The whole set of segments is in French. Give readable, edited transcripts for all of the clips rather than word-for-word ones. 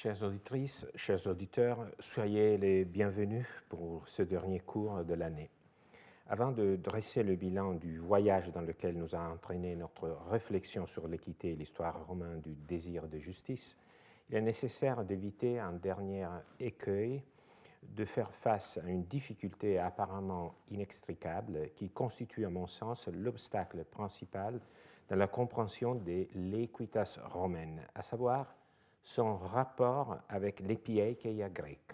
Chères auditrices, chers auditeurs, soyez les bienvenus pour ce dernier cours de l'année. Avant de dresser le bilan du voyage dans lequel nous a entraîné notre réflexion sur l'équité et l'histoire romaine du désir de justice, il est nécessaire d'éviter un dernier écueil, de faire face à une difficulté apparemment inextricable qui constitue à mon sens l'obstacle principal dans la compréhension de l'equitas romaine, à savoir son rapport avec l'epieikeia grecque.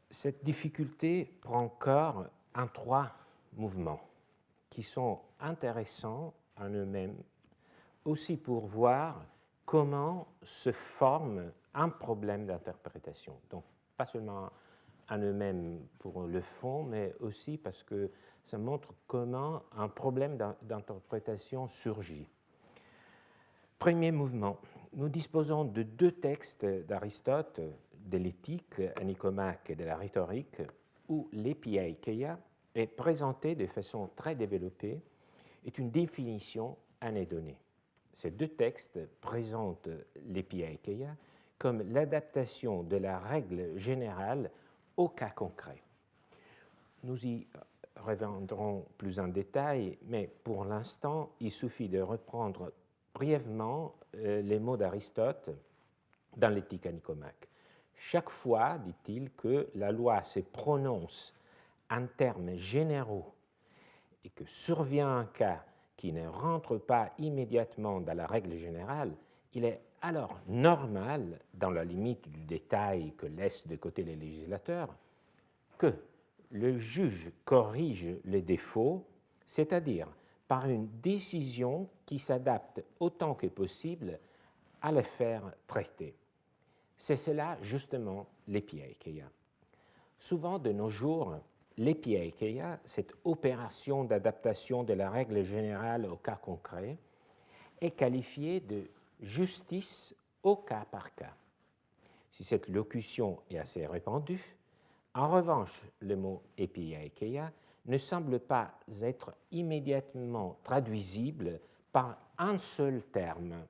Cette difficulté prend corps en trois mouvements qui sont intéressants en eux-mêmes, aussi pour voir comment se forme un problème d'interprétation. Donc, pas seulement en eux-mêmes pour le fond, mais aussi parce que ça montre comment un problème d'interprétation surgit. Premier mouvement. Nous disposons de deux textes d'Aristote, de l'éthique à Nicomaque et de la rhétorique, où l'epieikeia est présentée de façon très développée, est une définition anédonnée. Ces deux textes présentent l'epieikeia comme l'adaptation de la règle générale au cas concret. Nous y reviendrons plus en détail, mais pour l'instant, il suffit de reprendre brièvement les mots d'Aristote dans l'éthique à Nicomaque. Chaque fois, dit-il, que la loi se prononce en termes généraux et que survient un cas qui ne rentre pas immédiatement dans la règle générale, il est alors normal, dans la limite du détail que laissent de côté les législateurs, que le juge corrige les défauts, c'est-à-dire par une décision qui s'adapte autant que possible à l'affaire traitée. C'est cela justement l'epieikeia. Souvent de nos jours, l'epieikeia, cette opération d'adaptation de la règle générale au cas concret, est qualifiée de justice au cas par cas. Si cette locution est assez répandue, en revanche, le mot epieikeia ne semble pas être immédiatement traduisible par un seul terme,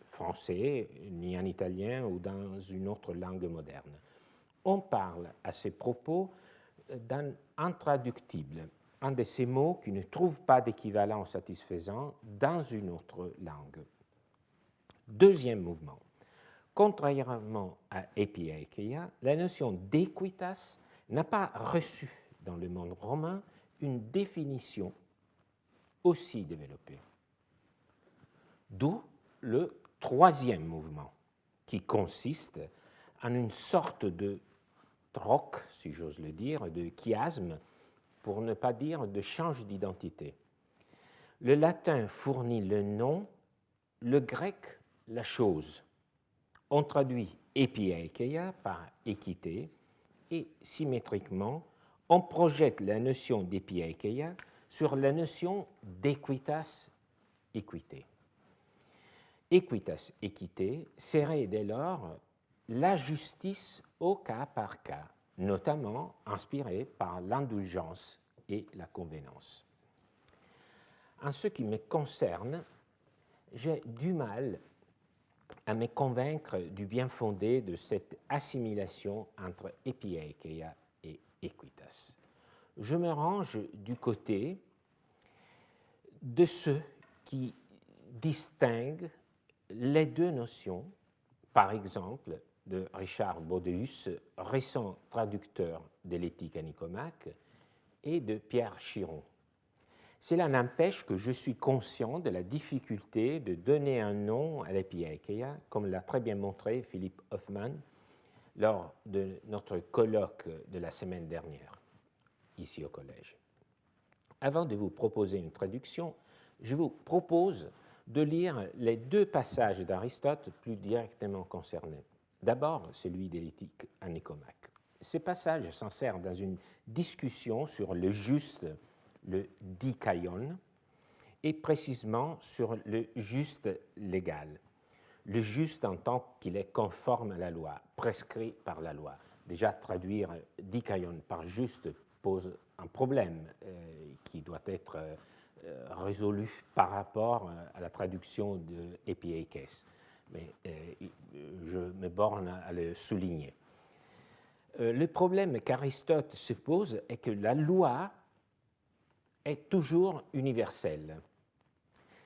français, ni en italien ou dans une autre langue moderne. On parle à ces propos d'un intraductible, un de ces mots qui ne trouve pas d'équivalent satisfaisant dans une autre langue. Deuxième mouvement. Contrairement à epieikeia, la notion d'equitas n'a pas reçu dans le monde romain une définition aussi développée. D'où le troisième mouvement, qui consiste en une sorte de troc, si j'ose le dire, de chiasme, pour ne pas dire de change d'identité. Le latin fournit le nom, le grec la chose. On traduit epieikeia par équité et symétriquement, on projette la notion d'epieikeia sur la notion d'equitas, équité. Equitas, équité, serait dès lors la justice au cas par cas, notamment inspirée par l'indulgence et la convenance. En ce qui me concerne, j'ai du mal à me convaincre du bien fondé de cette assimilation entre epieikeia et equitas. Je me range du côté de ceux qui distinguent les deux notions, par exemple de Richard Bodeus, récent traducteur de l'éthique à Nicomaque, et de Pierre Chiron. Cela n'empêche que je suis conscient de la difficulté de donner un nom à l'epieikeia, comme l'a très bien montré Philippe Hoffmann lors de notre colloque de la semaine dernière, ici au collège. Avant de vous proposer une traduction, je vous propose de lire les deux passages d'Aristote plus directement concernés. D'abord, celui de l'éthique à Nicomaque. Ces passages s'insèrent dans une discussion sur le juste, le dikaion, et précisément sur le juste légal. Le juste en tant qu'il est conforme à la loi, prescrit par la loi. Déjà, traduire dikaion par juste pose un problème qui doit être résolu par rapport à la traduction de epieikes. mais je me borne à le souligner. Le problème qu'Aristote se pose est que la loi est toujours universelle.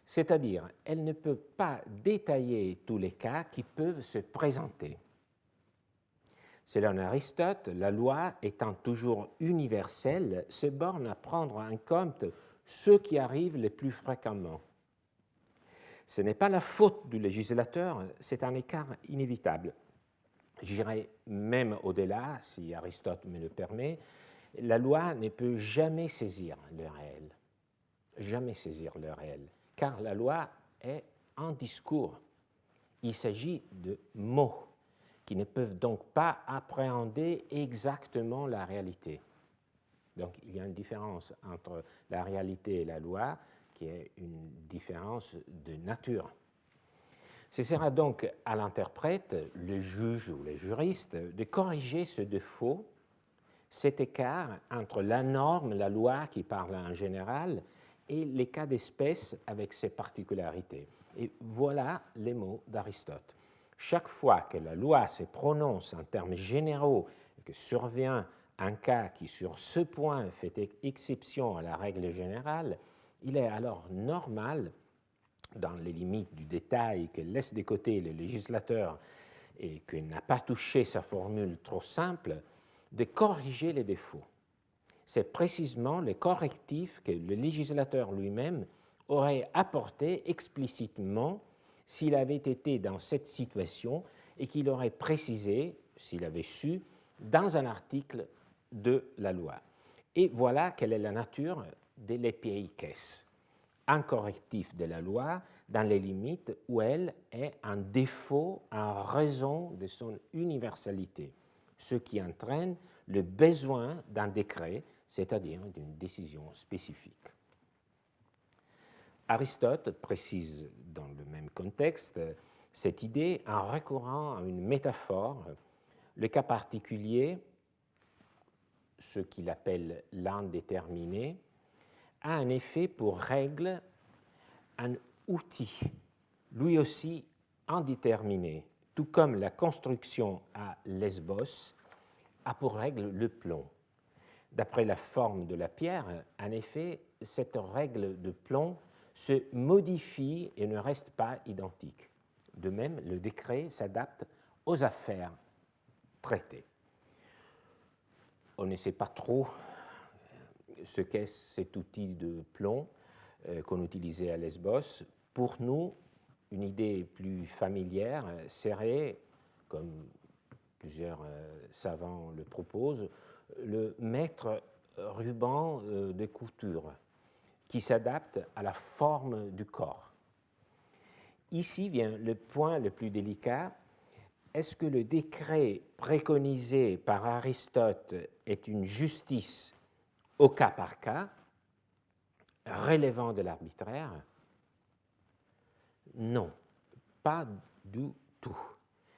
C'est-à-dire, elle ne peut pas détailler tous les cas qui peuvent se présenter. Selon Aristote, la loi étant toujours universelle, se borne à prendre en compte ce qui arrive le plus fréquemment. Ce n'est pas la faute du législateur, c'est un écart inévitable. J'irai même au-delà, si Aristote me le permet, la loi ne peut jamais saisir le réel. Jamais saisir le réel. Car la loi est un discours. Il s'agit de mots qui ne peuvent donc pas appréhender exactement la réalité. Donc il y a une différence entre la réalité et la loi qui est une différence de nature. Ce sera donc à l'interprète, le juge ou le juriste, de corriger ce défaut, cet écart entre la norme, la loi qui parle en général, et les cas d'espèce avec ses particularités. Et voilà les mots d'Aristote. Chaque fois que la loi se prononce en termes généraux et que survient un cas qui, sur ce point, fait exception à la règle générale, il est alors normal, dans les limites du détail que laisse de côté le législateur et qu'il n'a pas touché sa formule trop simple, de corriger les défauts. C'est précisément le correctif que le législateur lui-même aurait apporté explicitement s'il avait été dans cette situation et qu'il aurait précisé, s'il avait su, dans un article de la loi. Et voilà quelle est la nature de l'épieikès, un correctif de la loi dans les limites où elle est un défaut en raison de son universalité, ce qui entraîne le besoin d'un décret, c'est-à-dire d'une décision spécifique. Aristote précise dans le même contexte cette idée en recourant à une métaphore, le cas particulier, ce qu'il appelle l'indéterminé, a un effet pour règle un outil, lui aussi indéterminé, tout comme la construction à Lesbos a pour règle le plomb. D'après la forme de la pierre, en effet, cette règle de plomb se modifie et ne reste pas identique. De même, le décret s'adapte aux affaires traitées. On ne sait pas trop ce qu'est cet outil de plomb qu'on utilisait à Lesbos. Pour nous, une idée plus familière serait, comme plusieurs savants le proposent, le mètre ruban de couture qui s'adapte à la forme du corps. Ici vient le point le plus délicat. Est-ce que le décret préconisé par Aristote est une justice au cas par cas, relevant de l'arbitraire? Non, pas du tout.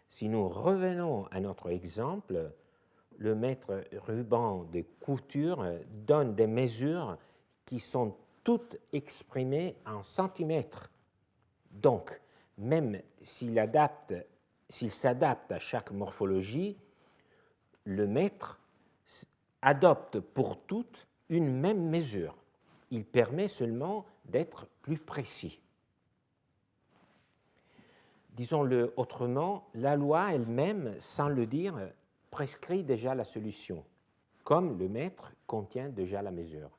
Si nous revenons à notre exemple, le mètre ruban de couture donne des mesures qui sont toutes exprimées en centimètres. Donc, même s'il s'adapte à chaque morphologie, le mètre adopte pour toutes une même mesure. Il permet seulement d'être plus précis. Disons-le autrement, la loi elle-même, sans le dire, prescrit déjà la solution, comme le mètre contient déjà la mesure.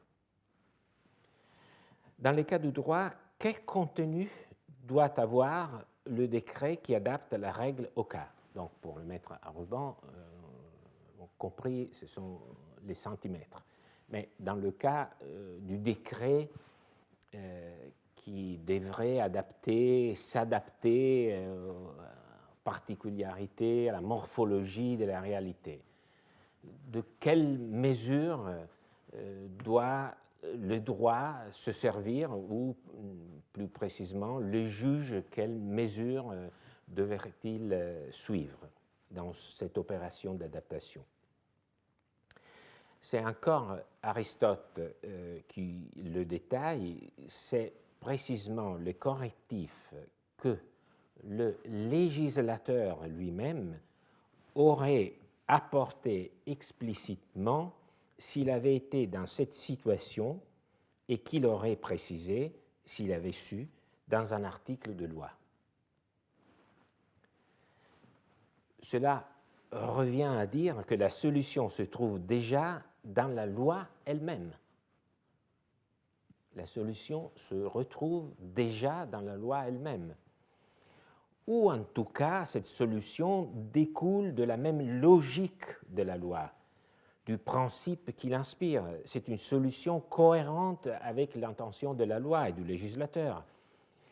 Dans les cas du droit, quel contenu doit avoir le décret qui adapte la règle au cas? Donc, pour le mètre à ruban, compris, ce sont les centimètres. Mais dans le cas du décret qui devrait s'adapter aux particularités, à la morphologie de la réalité, de quelle mesure doit le droit se servir, ou plus précisément, le juge, quelle mesure devrait-il suivre dans cette opération d'adaptation? C'est encore Aristote qui le détaille, c'est précisément le correctif que le législateur lui-même aurait apporté explicitement s'il avait été dans cette situation et qu'il aurait précisé s'il avait su dans un article de loi. Cela revient à dire que la solution se trouve déjà dans la loi elle-même. La solution se retrouve déjà dans la loi elle-même. Ou en tout cas, cette solution découle de la même logique de la loi, du principe qui l'inspire. C'est une solution cohérente avec l'intention de la loi et du législateur.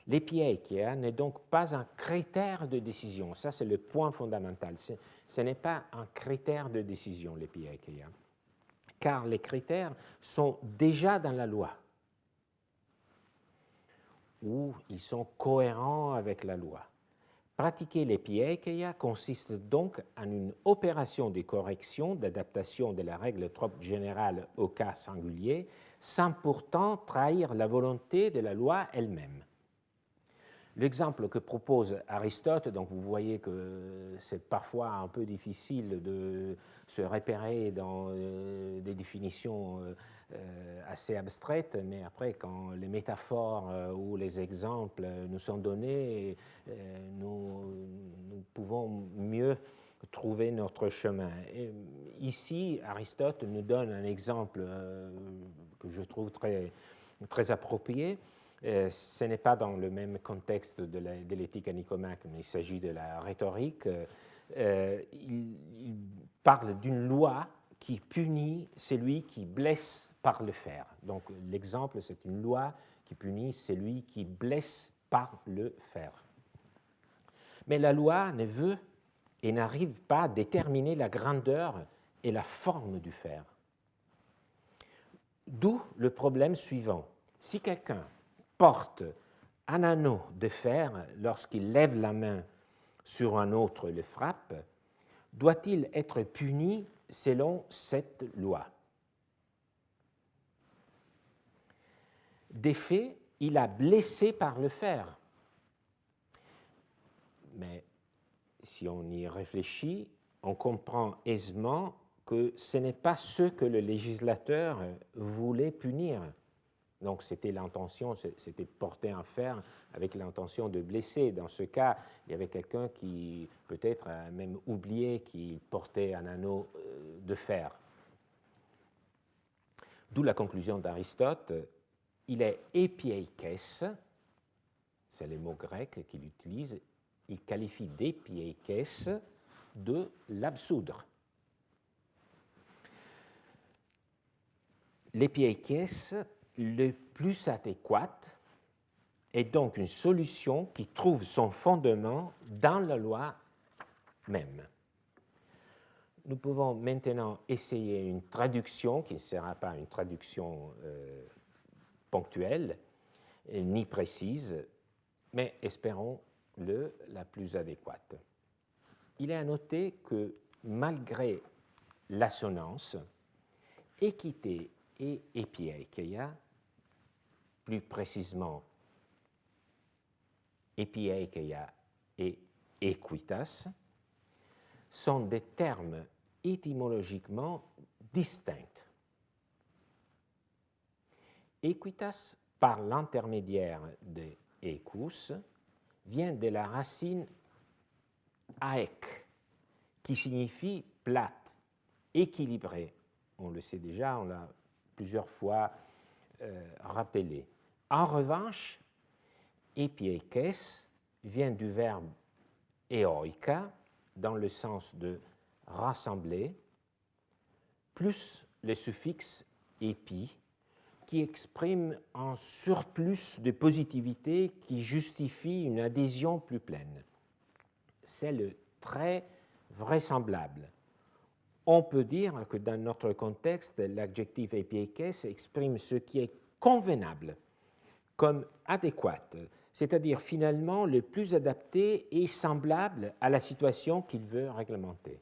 L'epiaikeia n'est donc pas un critère de décision. Ça, c'est le point fondamental. Ce n'est pas un critère de décision, l'epiaikeia, car les critères sont déjà dans la loi, ou ils sont cohérents avec la loi. Pratiquer l'epiaikeia consiste donc en une opération de correction, d'adaptation de la règle trop générale au cas singulier, sans pourtant trahir la volonté de la loi elle-même. L'exemple que propose Aristote, donc vous voyez que c'est parfois un peu difficile de se repérer dans des définitions assez abstraites, mais après, quand les métaphores ou les exemples nous sont donnés, nous pouvons mieux trouver notre chemin. Et ici, Aristote nous donne un exemple que je trouve très approprié. Ce n'est pas dans le même contexte de l'éthique à Nicomèque, mais il s'agit de la rhétorique. Il parle d'une loi qui punit celui qui blesse par le fer. Donc l'exemple, c'est une loi qui punit celui qui blesse par le fer. Mais la loi ne veut et n'arrive pas à déterminer la grandeur et la forme du fer. D'où le problème suivant. Si quelqu'un porte un anneau de fer lorsqu'il lève la main sur un autre et le frappe, doit-il être puni selon cette loi? D'effet, il a blessé par le fer. Mais si on y réfléchit, on comprend aisément que ce n'est pas ce que le législateur voulait punir. Donc c'était l'intention, c'était porter un fer avec l'intention de blesser. Dans ce cas, il y avait quelqu'un qui peut-être a même oublié qu'il portait un anneau de fer. D'où la conclusion d'Aristote, il est epieikes, c'est les mots grecs qu'il utilise, il qualifie d'epieikes de l'absoudre. L'epieikes le plus adéquate est donc une solution qui trouve son fondement dans la loi même. Nous pouvons maintenant essayer une traduction qui ne sera pas une traduction ponctuelle ni précise, mais espérons-le la plus adéquate. Il est à noter que malgré l'assonance, équité et epieikeia, plus précisément epieikeia et equitas, sont des termes étymologiquement distincts. Equitas, par l'intermédiaire de ecus, vient de la racine aec, qui signifie plate, équilibrée. On le sait déjà, on l'a plusieurs fois rappelé. En revanche, epieikes vient du verbe eoika, dans le sens de rassembler, plus le suffixe épi, qui exprime un surplus de positivité qui justifie une adhésion plus pleine. C'est le très vraisemblable. On peut dire que dans notre contexte, l'adjectif epieikes exprime ce qui est convenable comme adéquat, c'est-à-dire finalement le plus adapté et semblable à la situation qu'il veut réglementer.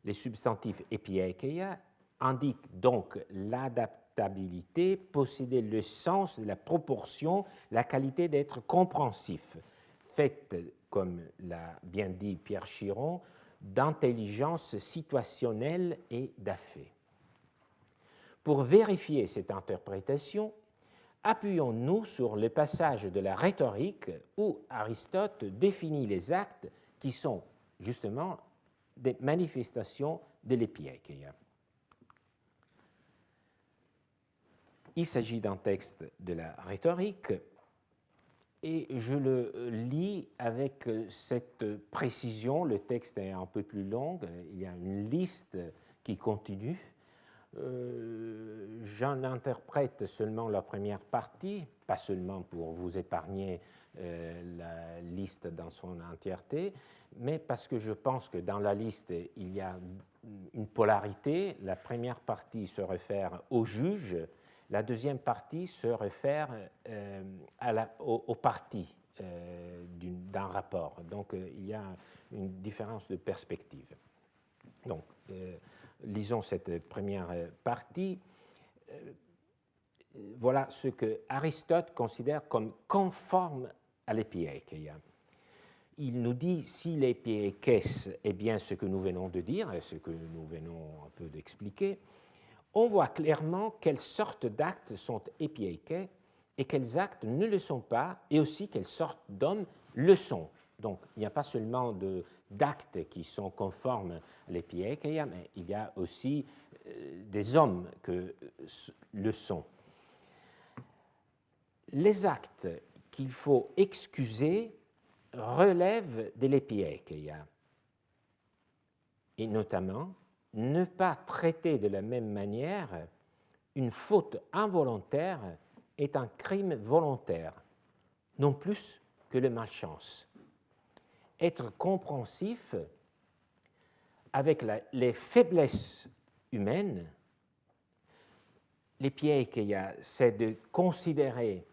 Les substantifs epieikeia indiquent donc l'adaptabilité, posséder le sens de la proportion, la qualité d'être compréhensif. faite, comme l'a bien dit Pierre Chiron, d'intelligence situationnelle et d'affaires. Pour vérifier cette interprétation, appuyons-nous sur le passage de la rhétorique où Aristote définit les actes qui sont justement des manifestations de l'épieikeia. Il s'agit d'un texte de la rhétorique et je le lis avec cette précision. Le texte est un peu plus long, il y a une liste qui continue. J'en interprète seulement la première partie, pas seulement pour vous épargner la liste dans son entièreté, mais parce que je pense que dans la liste, il y a une polarité. La première partie se réfère au juge, la deuxième partie se réfère aux parties d'un rapport. Donc, il y a une différence de perspective. Donc, lisons cette première partie. Voilà ce que Aristote considère comme conforme à l'épieikeia. Il nous dit si l'épieikes est bien ce que nous venons de dire, et ce que nous venons un peu d'expliquer, on voit clairement quelles sortes d'actes sont épieikes et quels actes ne le sont pas, et aussi quelles sortes d'hommes le sont. Donc, il n'y a pas seulement d'actes qui sont conformes à l'épieikeia, mais il y a aussi des hommes que le sont. Les actes qu'il faut excuser relèvent de l'épieikeia, et notamment ne pas traiter de la même manière une faute involontaire est un crime volontaire, non plus que le malchance. Être compréhensif avec les faiblesses humaines, l'épieikeia, c'est de considérer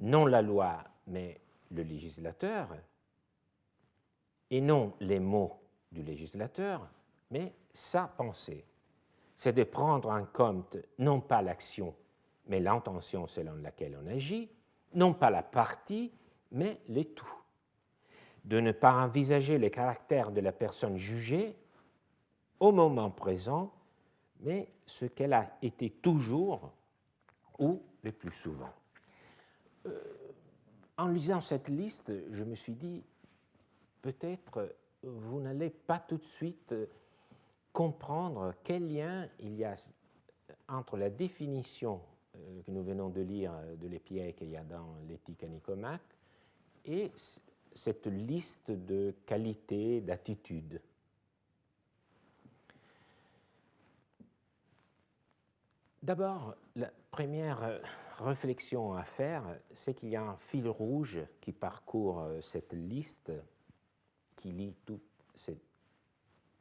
non la loi, mais le législateur, et non les mots du législateur, mais sa pensée. C'est de prendre en compte non pas l'action, mais l'intention selon laquelle on agit, non pas la partie, mais le tout. De ne pas envisager le caractère de la personne jugée au moment présent, mais ce qu'elle a été toujours ou le plus souvent. En lisant cette liste, je me suis dit, peut-être vous n'allez pas tout de suite comprendre quel lien il y a entre la définition que nous venons de lire de l'épieikeia dans l'Éthique à Nicomaque et cette liste de qualités, d'attitudes. D'abord, la première réflexion à faire, c'est qu'il y a un fil rouge qui parcourt cette liste, qui lie toutes ces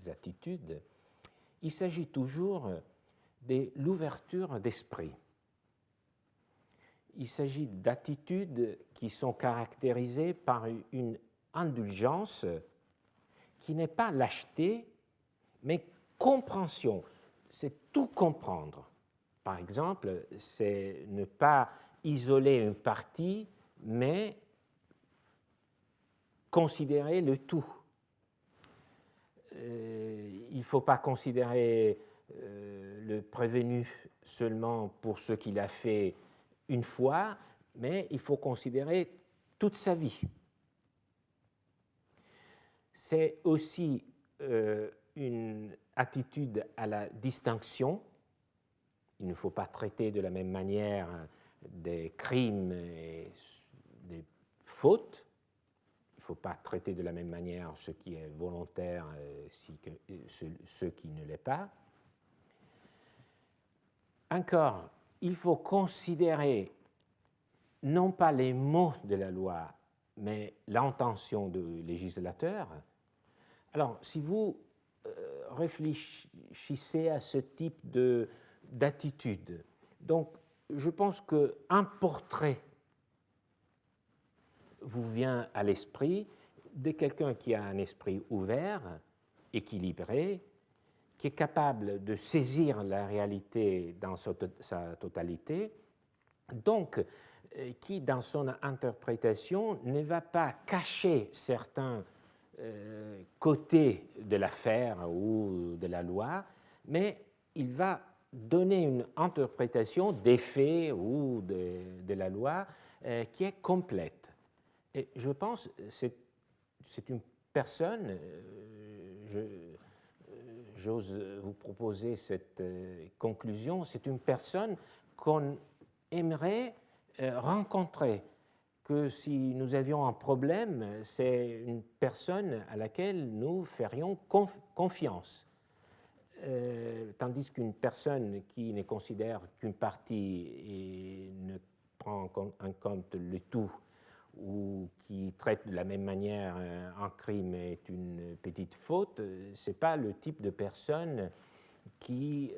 attitudes. Il s'agit toujours de l'ouverture d'esprit. Il s'agit d'attitudes qui sont caractérisées par une indulgence qui n'est pas lâcheté, mais compréhension. C'est tout comprendre. Par exemple, c'est ne pas isoler une partie, mais considérer le tout. Il ne faut pas considérer le prévenu seulement pour ce qu'il a fait une fois, mais il faut considérer toute sa vie. C'est aussi une attitude à la distinction. Il ne faut pas traiter de la même manière des crimes et des fautes. Il ne faut pas traiter de la même manière ce qui est volontaire et ce qui ne l'est pas. Encore, il faut considérer non pas les mots de la loi, mais l'intention du législateur. Alors, si vous réfléchissez à ce type d'attitude, donc je pense qu'un portrait vous vient à l'esprit de quelqu'un qui a un esprit ouvert, équilibré, qui est capable de saisir la réalité dans sa totalité. Donc, qui, dans son interprétation, ne va pas cacher certains côtés de l'affaire ou de la loi, mais il va donner une interprétation des faits ou de la loi qui est complète. Et je pense que c'est une personne, j'ose vous proposer cette conclusion, c'est une personne qu'on aimerait rencontrer, que si nous avions un problème, c'est une personne à laquelle nous ferions confiance. Tandis qu'une personne qui ne considère qu'une partie et ne prend en compte le tout, ou qui traite de la même manière un crime est une petite faute, ce n'est pas le type de personne qui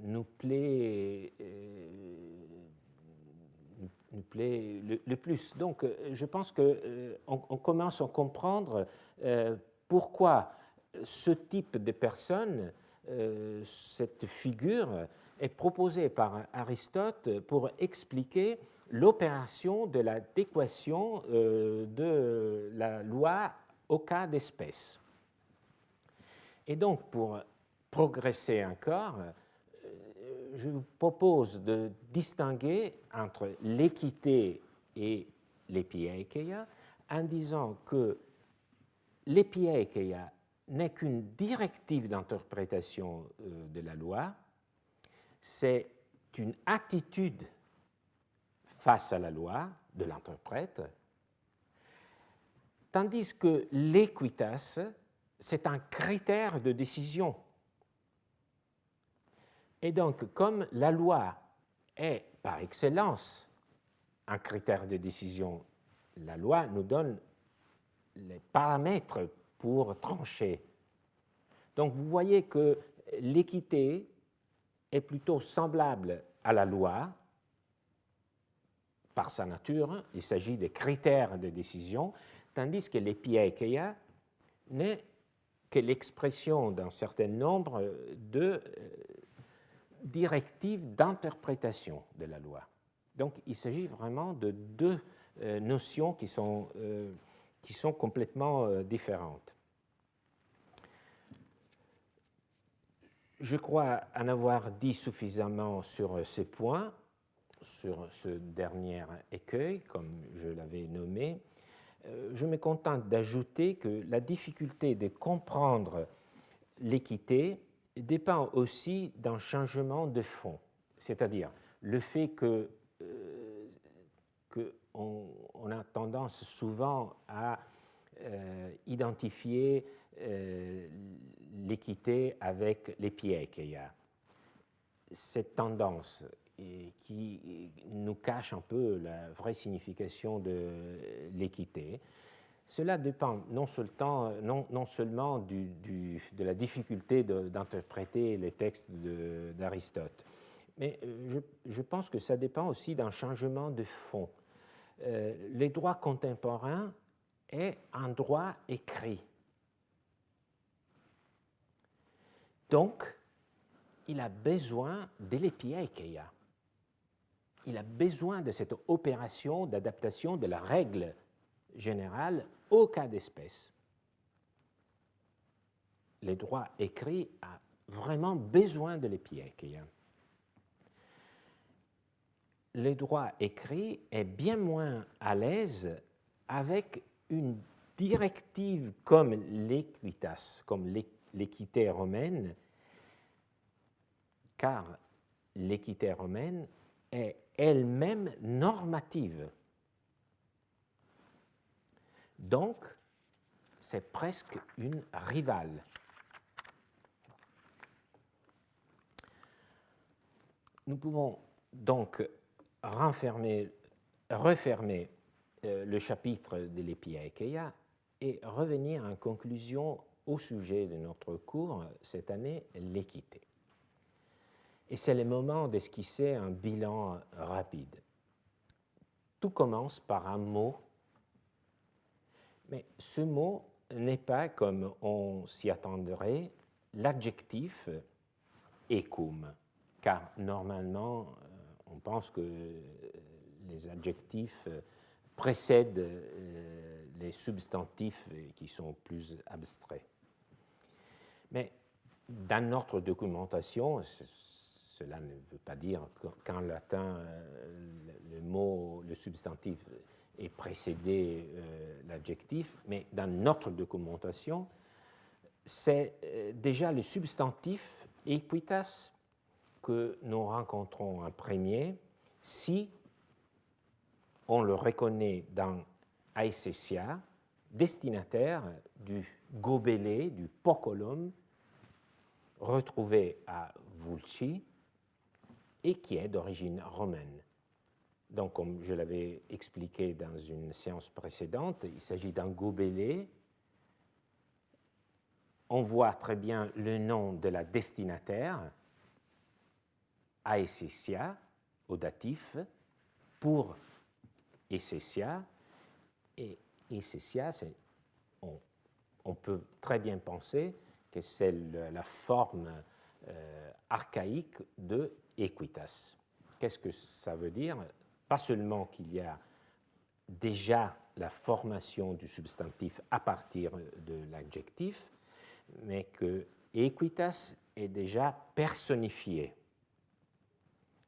nous plaît le plus. Donc, je pense qu'on commence à comprendre pourquoi ce type de personne, cette figure, est proposée par Aristote pour expliquer l'opération de l'adéquation de la loi au cas d'espèce. Et donc, pour progresser encore, je vous propose de distinguer entre l'équité et l'épieikeia en disant que l'épieikeia n'est qu'une directive d'interprétation de la loi, c'est une attitude face à la loi de l'interprète, tandis que l'équitas, c'est un critère de décision. Et donc, comme la loi est par excellence un critère de décision, la loi nous donne les paramètres pour trancher. Donc, vous voyez que l'équité est plutôt semblable à la loi par sa nature, il s'agit de critères de décision, tandis que l'épieikeia n'est que l'expression d'un certain nombre de directives d'interprétation de la loi. Donc il s'agit vraiment de deux notions qui sont complètement différentes. Je crois en avoir dit suffisamment sur ces points, sur ce dernier écueil, comme je l'avais nommé. Je me contente d'ajouter que la difficulté de comprendre l'équité dépend aussi d'un changement de fond, c'est-à-dire le fait qu'on a tendance souvent à identifier l'équité avec l'épieikeia. Cette tendance qui nous cache un peu la vraie signification de l'équité. Cela dépend non seulement de la difficulté d'interpréter les textes d'Aristote, mais je pense que ça dépend aussi d'un changement de fond. Le droit contemporain est un droit écrit. Donc, il a besoin de l'épieikeia. Il a besoin de cette opération d'adaptation de la règle générale au cas d'espèce. Le droit écrit a vraiment besoin de l'épieikeia. Le droit écrit est bien moins à l'aise avec une directive comme l'équitas, comme l'équité romaine, car l'équité romaine est elle-même normative. Donc, c'est presque une rivale. Nous pouvons donc refermer le chapitre de l'épieikeia et revenir en conclusion au sujet de notre cours cette année, l'équité. Et c'est le moment d'esquisser un bilan rapide. Tout commence par un mot, mais ce mot n'est pas, comme on s'y attendrait, l'adjectif ecum, car normalement, on pense que les adjectifs précèdent les substantifs qui sont plus abstraits. Mais dans notre documentation, cela ne veut pas dire qu'en latin, le substantif est précédé l'adjectif, mais dans notre documentation, c'est déjà le substantif equitas que nous rencontrons en premier si on le reconnaît dans aesesia, destinataire du gobelet, du pocolum, retrouvé à Vulci et qui est d'origine romaine. Donc, comme je l'avais expliqué dans une séance précédente, il s'agit d'un gobelet. On voit très bien le nom de la destinataire, aesesia, au datif, pour Aesesia. Et Aesesia, on peut très bien penser que c'est la forme archaïque de equitas. Qu'est-ce que ça veut dire? Pas seulement qu'il y a déjà la formation du substantif à partir de l'adjectif, mais que equitas est déjà personnifié.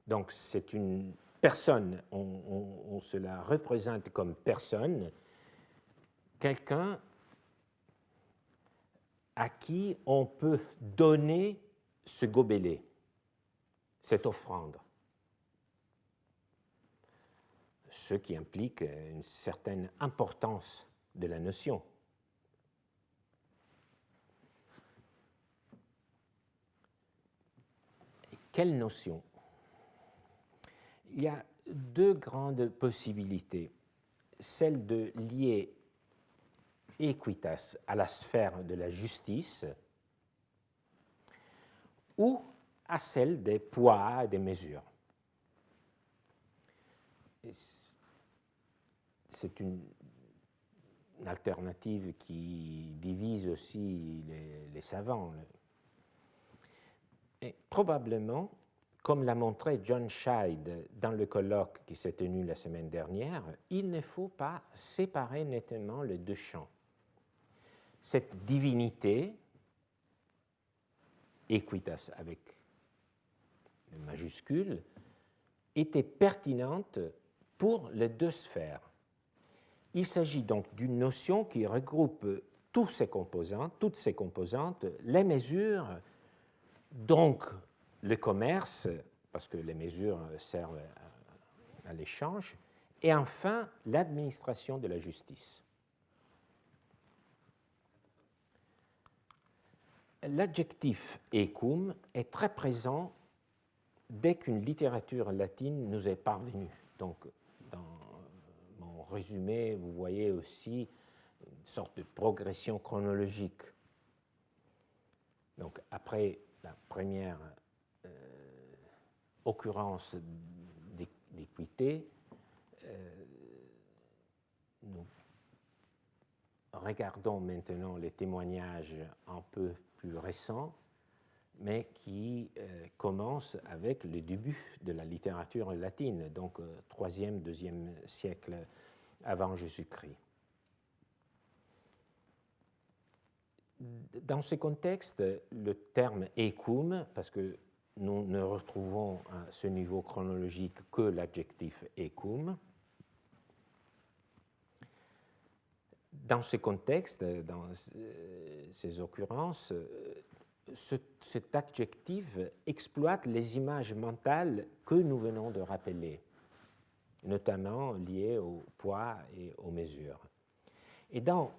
Donc c'est une personne, on se la représente comme personne, quelqu'un à qui on peut donner ce gobelet, cette offrande. Ce qui implique une certaine importance de la notion. Quelle notion? Il y a deux grandes possibilités. Celle de lier equitas à la sphère de la justice ou à celle des poids et des mesures. C'est une alternative qui divise aussi les savants. Et probablement, comme l'a montré John Scheid dans le colloque qui s'est tenu la semaine dernière, il ne faut pas séparer nettement les deux champs. Cette divinité, equitas avec le majuscule, était pertinente pour les deux sphères. Il s'agit donc d'une notion qui regroupe toutes ces composantes, les mesures, donc le commerce, parce que les mesures servent à l'échange, et enfin l'administration de la justice. L'adjectif ecum est très présent dès qu'une littérature latine nous est parvenue. Donc, dans mon résumé, vous voyez aussi une sorte de progression chronologique. Donc, après la première occurrence d'équité, nous regardons maintenant les témoignages un peu plus récents, mais qui commencent avec le début de la littérature latine, donc 3e, 2e siècle avant Jésus-Christ. Dans ce contexte, le terme ecum, parce que nous ne retrouvons à ce niveau chronologique que l'adjectif ecum, dans ce contexte, dans ces occurrences, cet adjectif exploite les images mentales que nous venons de rappeler, notamment liées au poids et aux mesures. Et dans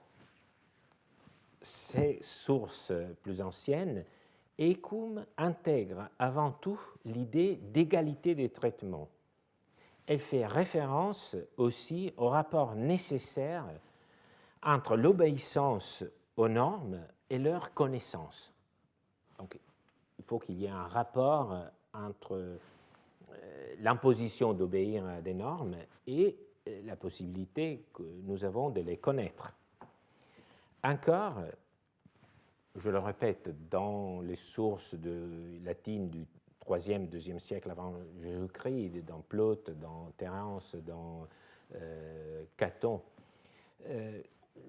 ces sources plus anciennes, ecum intègre avant tout l'idée d'égalité de traitement. Elle fait référence aussi au rapport nécessaire entre l'obéissance aux normes et leur connaissance. Donc, il faut qu'il y ait un rapport entre l'imposition d'obéir à des normes et la possibilité que nous avons de les connaître. Encore, je le répète, dans les sources latines du 3e, 2e siècle avant Jésus-Christ, dans Plaute, dans Terence, dans Caton.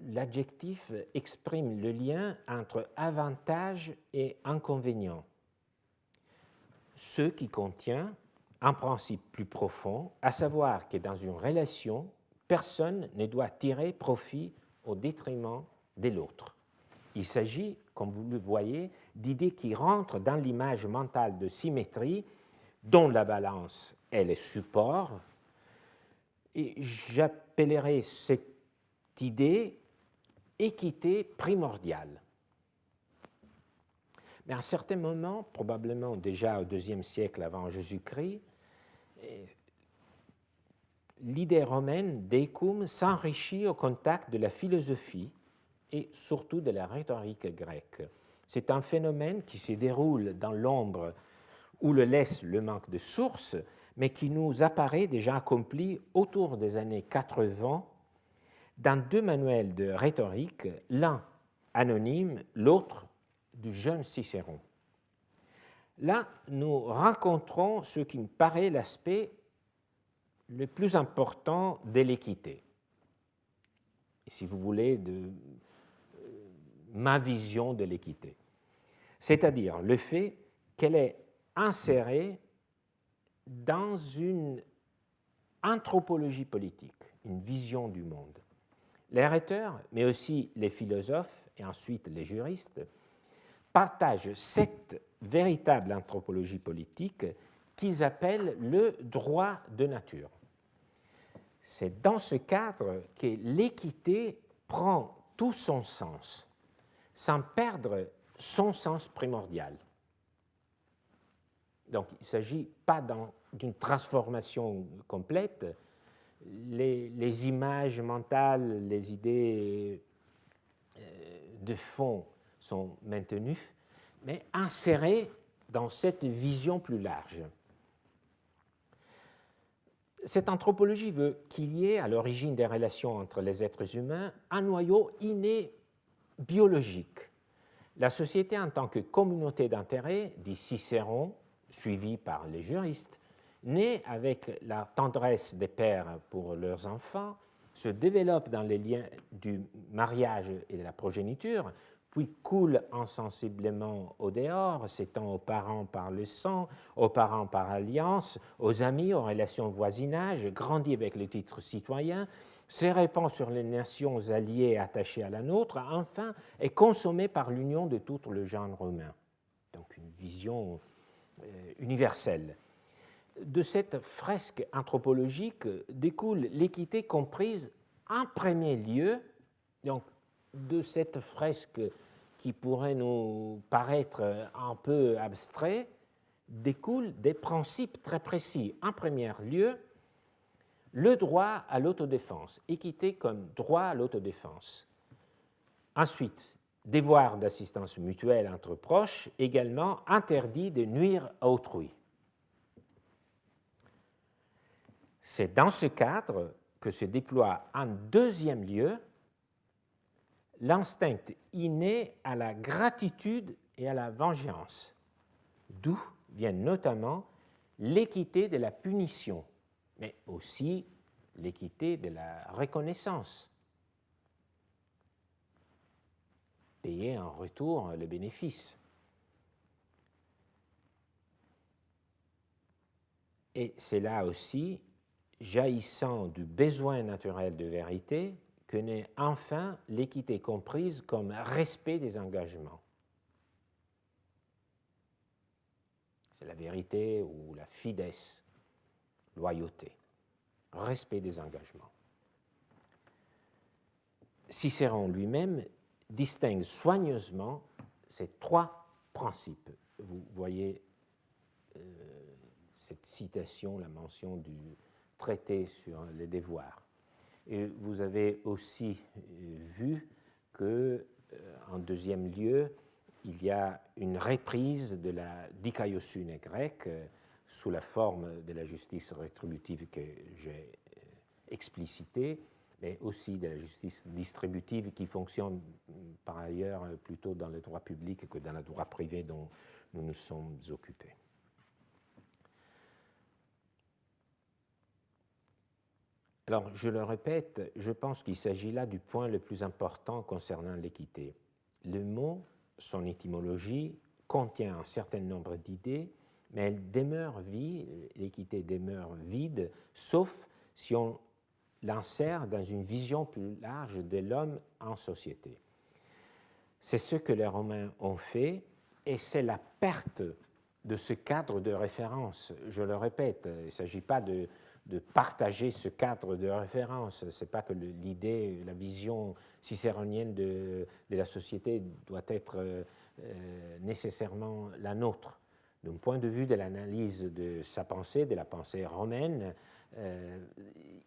L'adjectif exprime le lien entre avantages et inconvénients, ce qui contient un principe plus profond, à savoir que dans une relation, personne ne doit tirer profit au détriment de l'autre. Il s'agit, comme vous le voyez, d'idées qui rentrent dans l'image mentale de symétrie dont la balance est le support. Et j'appellerai cette idée équité primordiale. Mais à un certain moment, probablement déjà au IIe siècle avant Jésus-Christ, l'idée romaine d'écum s'enrichit au contact de la philosophie et surtout de la rhétorique grecque. C'est un phénomène qui se déroule dans l'ombre où le laisse le manque de sources, mais qui nous apparaît déjà accompli autour des années 80 dans 2 manuels de rhétorique, l'un anonyme, l'autre du jeune Cicéron. Là, nous rencontrons ce qui me paraît l'aspect le plus important de l'équité. Et si vous voulez, de ma vision de l'équité. C'est-à-dire le fait qu'elle est insérée dans une anthropologie politique, une vision du monde. Les rhéteurs, mais aussi les philosophes et ensuite les juristes, partagent cette véritable anthropologie politique qu'ils appellent le droit de nature. C'est dans ce cadre que l'équité prend tout son sens, sans perdre son sens primordial. Donc, il ne s'agit pas d'une transformation complète. Les images mentales, les idées de fond sont maintenues, mais insérées dans cette vision plus large. Cette anthropologie veut qu'il y ait, à l'origine des relations entre les êtres humains, un noyau inné biologique. La société en tant que communauté d'intérêt, dit Cicéron, suivi par les juristes, née avec la tendresse des pères pour leurs enfants, se développe dans les liens du mariage et de la progéniture, puis coule insensiblement au dehors, s'étend aux parents par le sang, aux parents par alliance, aux amis, aux relations de voisinage, grandit avec le titre citoyen, se répand sur les nations alliées attachées à la nôtre, enfin est consommé par l'union de tout le genre humain. Donc une vision universelle. De cette fresque anthropologique découle l'équité comprise en premier lieu, donc de cette fresque qui pourrait nous paraître un peu abstrait, découlent des principes très précis. En premier lieu, le droit à l'autodéfense, équité comme droit à l'autodéfense. Ensuite, devoir d'assistance mutuelle entre proches, également interdit de nuire à autrui. C'est dans ce cadre que se déploie en deuxième lieu l'instinct inné à la gratitude et à la vengeance, d'où vient notamment l'équité de la punition, mais aussi l'équité de la reconnaissance. Payer en retour le bénéfice. Et c'est là aussi, jaillissant du besoin naturel de vérité, que naît enfin l'équité comprise comme respect des engagements. C'est la vérité ou la fides, loyauté, respect des engagements. Cicéron lui-même distingue soigneusement ces 3 principes. Vous voyez cette citation, la mention du traité sur les devoirs. Et vous avez aussi vu qu'en deuxième lieu, il y a une reprise de la dikaiosune grecque sous la forme de la justice rétributive que j'ai explicitée, mais aussi de la justice distributive qui fonctionne par ailleurs plutôt dans le droit public que dans le droit privé dont nous nous sommes occupés. Alors, je le répète, je pense qu'il s'agit là du point le plus important concernant l'équité. Le mot, son étymologie, contient un certain nombre d'idées, mais elle demeure vide, l'équité demeure vide, sauf si on l'insère dans une vision plus large de l'homme en société. C'est ce que les Romains ont fait, et c'est la perte de ce cadre de référence. Je le répète, il ne s'agit pas de partager ce cadre de référence. Ce n'est pas que l'idée, la vision cicéronienne de la société doit être nécessairement la nôtre. D'un point de vue de l'analyse de sa pensée, de la pensée romaine,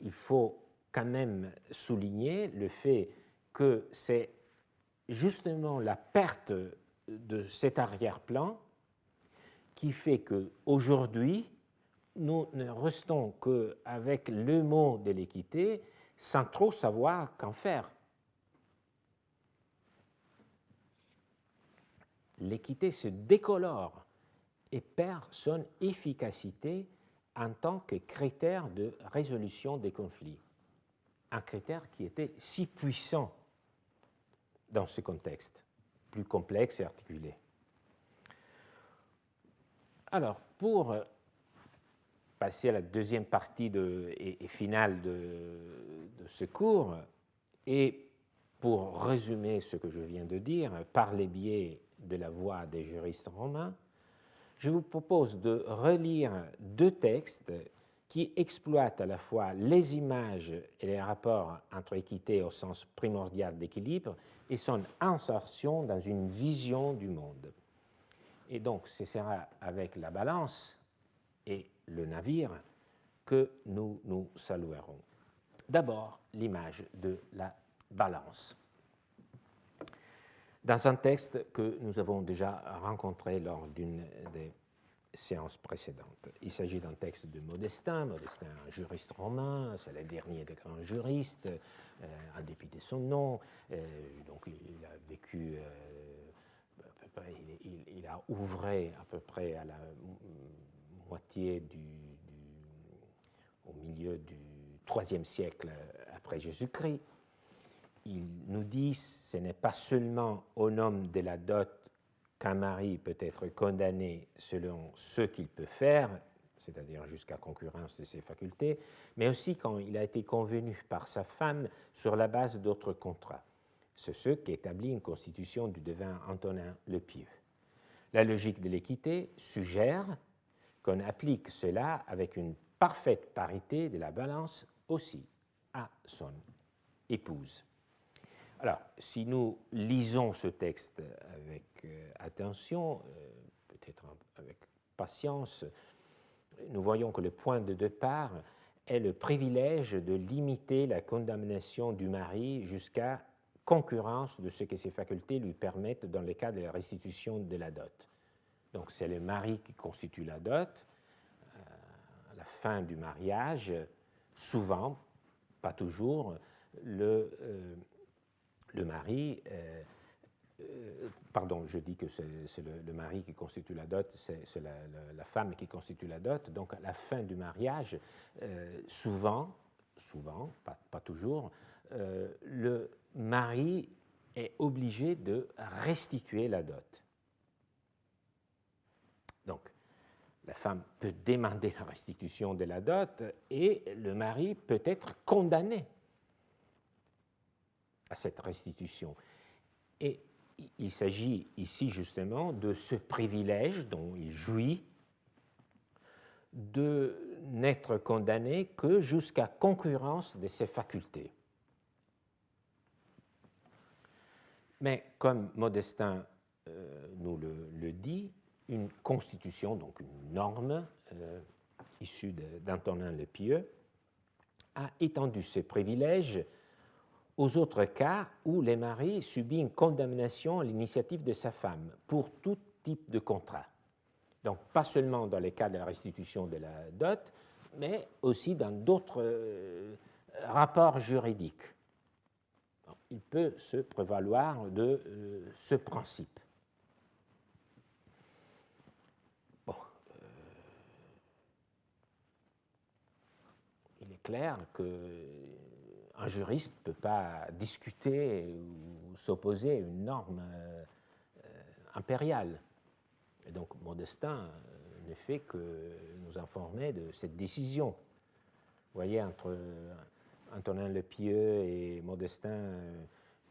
il faut quand même souligner le fait que c'est justement la perte de cet arrière-plan qui fait qu'aujourd'hui, nous ne restons qu'avec le mot de l'équité sans trop savoir qu'en faire. L'équité se décolore et perd son efficacité en tant que critère de résolution des conflits. Un critère qui était si puissant dans ce contexte, plus complexe et articulé. Alors, pour passer à la deuxième partie et finale de ce cours, et pour résumer ce que je viens de dire, par les biais de la voix des juristes romains, je vous propose de relire deux textes qui exploitent à la fois les images et les rapports entre équité au sens primordial d'équilibre et son insertion dans une vision du monde. Et donc, ce sera avec la balance et le navire que nous nous saluerons. D'abord, l'image de la balance. Dans un texte que nous avons déjà rencontré lors d'une des séances précédentes. Il s'agit d'un texte de Modestin. Modestin, un juriste romain, c'est le dernier des grands juristes, en dépit de son nom. Donc, il a vécu, à peu près, il a ouvré à peu près à la moitié au milieu du IIIe siècle après Jésus-Christ. Il nous dit que ce n'est pas seulement au nom de la dot qu'un mari peut être condamné selon ce qu'il peut faire, c'est-à-dire jusqu'à concurrence de ses facultés, mais aussi quand il a été convenu par sa femme sur la base d'autres contrats. C'est ce qu'établit une constitution du devin Antonin le Pieux. La logique de l'équité suggère qu'on applique cela avec une parfaite parité de la balance aussi à son épouse. Alors, si nous lisons ce texte avec attention, peut-être avec patience, nous voyons que le point de départ est le privilège de limiter la condamnation du mari jusqu'à concurrence de ce que ses facultés lui permettent dans le cas de la restitution de la dot. Donc, c'est le mari qui constitue la dot. À la fin du mariage, souvent, pas toujours, le mari, pardon, je dis que c'est le mari qui constitue la dot, c'est la femme qui constitue la dot. Donc, à la fin du mariage, souvent, pas toujours, le mari est obligé de restituer la dot. Donc, la femme peut demander la restitution de la dot et le mari peut être condamné à cette restitution. Et il s'agit ici justement de ce privilège dont il jouit de n'être condamné que jusqu'à concurrence de ses facultés. Mais comme Modestin nous le dit, une constitution, donc une norme issue d'Antonin le Pieux, a étendu ce privilège aux autres cas où le mari subit une condamnation à l'initiative de sa femme pour tout type de contrat. Donc, pas seulement dans les cas de la restitution de la dot, mais aussi dans d'autres rapports juridiques. Il peut se prévaloir de ce principe. Bon, il est clair qu'un juriste ne peut pas discuter ou s'opposer à une norme impériale. Et donc Modestin ne fait que nous informer de cette décision. Vous voyez, entre Antonin le Pieux et Modestin,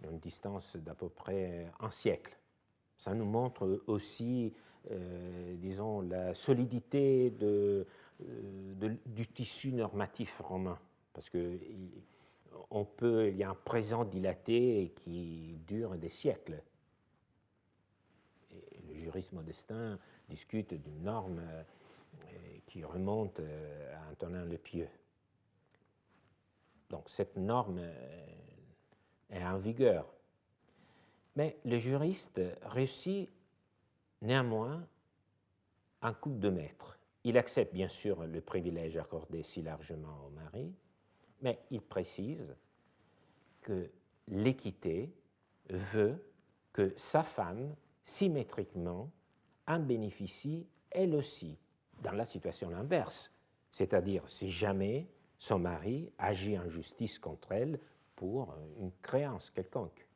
une distance d'à peu près un siècle. Ça nous montre aussi, disons, la solidité du tissu normatif romain, parce qu'il y a un présent dilaté qui dure des siècles. Et le juriste Modestin discute d'une norme qui remonte à Antonin le Pieux. Donc cette norme est en vigueur. Mais le juriste réussit néanmoins un coup de maître. Il accepte bien sûr le privilège accordé si largement au mari, mais il précise que l'équité veut que sa femme, symétriquement, en bénéficie elle aussi, dans la situation inverse, c'est-à-dire si jamais son mari agit en justice contre elle pour une créance quelconque.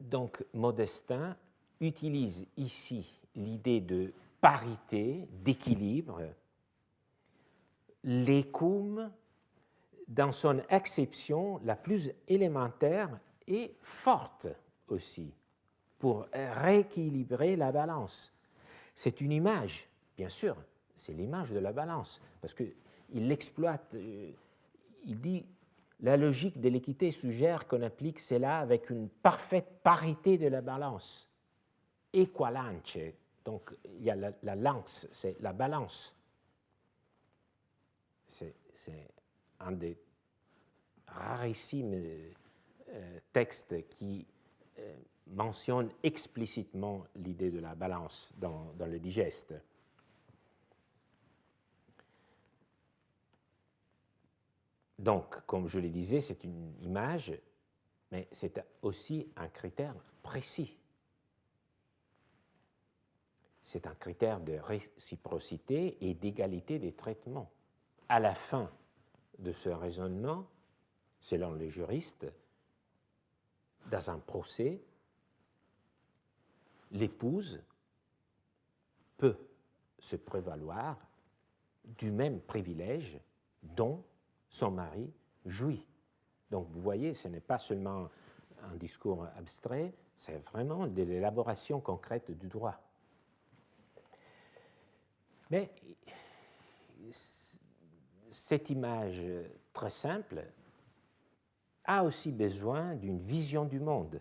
Donc Modestin utilise ici l'idée de parité, d'équilibre, l'écume dans son acception la plus élémentaire et forte aussi, pour rééquilibrer la balance. C'est une image, bien sûr, c'est l'image de la balance, parce qu'il l'exploite, il dit la logique de l'équité suggère qu'on applique cela avec une parfaite parité de la balance. Equalance, donc il y a la lance, c'est la balance. C'est un des rarissimes textes qui mentionne explicitement l'idée de la balance dans le digeste. Donc, comme je le disais, c'est une image, mais c'est aussi un critère précis. C'est un critère de réciprocité et d'égalité des traitements. À la fin de ce raisonnement, selon les juristes, dans un procès, l'épouse peut se prévaloir du même privilège dont son mari jouit. Donc vous voyez, ce n'est pas seulement un discours abstrait, c'est vraiment de l'élaboration concrète du droit. Mais cette image très simple a aussi besoin d'une vision du monde.